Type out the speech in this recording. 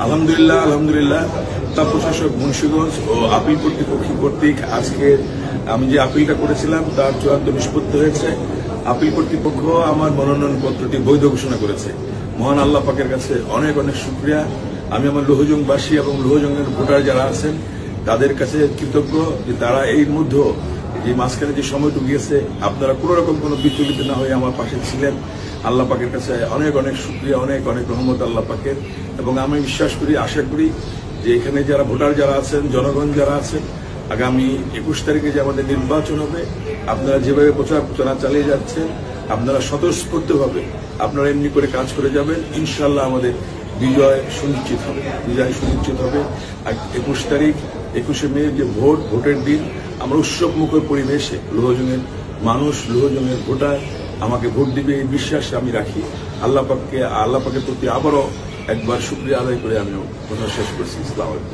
আলহামদুলিল্লাহ আলহামদুলিল্লাহ তা প্রশাসক মুন্সিগঞ্জ ও আপিল কর্তৃপক্ষ কর্তৃক আজকে আমি যে আপিলটা করেছিলাম তার চূড়ান্ত নিষ্পত্তি হয়েছে। আপিল কর্তৃপক্ষ আমার মনোনয়ন পত্রটি বৈধ ঘোষণা করেছে। মহান আল্লাহ পাকের কাছে অনেক অনেক শুকরিয়া। আমি আমার লোহজংবাসী এবং লোহজংয়ের ভোটার যারা আছেন তাদের কাছে কৃতজ্ঞ যে তারা এই মধ্যে যে মাঝখানে যে সময়টুকু গিয়েছে আপনারা কোনো রকম কোনো বিচলিত না হয়ে আমার পাশে ছিলেন। আল্লাহ পাকের কাছে অনেক অনেক শুকরিয়া, অনেক অনেক রহমত আল্লাহ পাকের। এবং আমি বিশ্বাস করি, আশা করি যে এখানে যারা ভোটার যারা আছেন, জনগণ যারা আছেন, আগামী 21 তারিখে যে আমাদের নির্বাচন হবে, আপনারা যেভাবে প্রচার চালিয়ে যাচ্ছেন, আপনারা স্বতঃস্ফূর্তভাবে আপনারা এমনি করে কাজ করে যাবেন, ইনশাল্লাহ আমাদের বিজয় সুনিশ্চিত হবে। 21 তারিখ 21শে মে যে ভোটের দিন আমরা উৎসবমুখর পরিবেশে লোহজংয়ের মানুষ, লোহজংয়ের ভোটার আমাকে ভোট দিবে এই বিশ্বাস আমি রাখি। আল্লাহ পাকের প্রতি আবারও একবার শুকরিয়া আদায় করে আমি কথা শেষ করছি। আসসালামু আলাইকুম।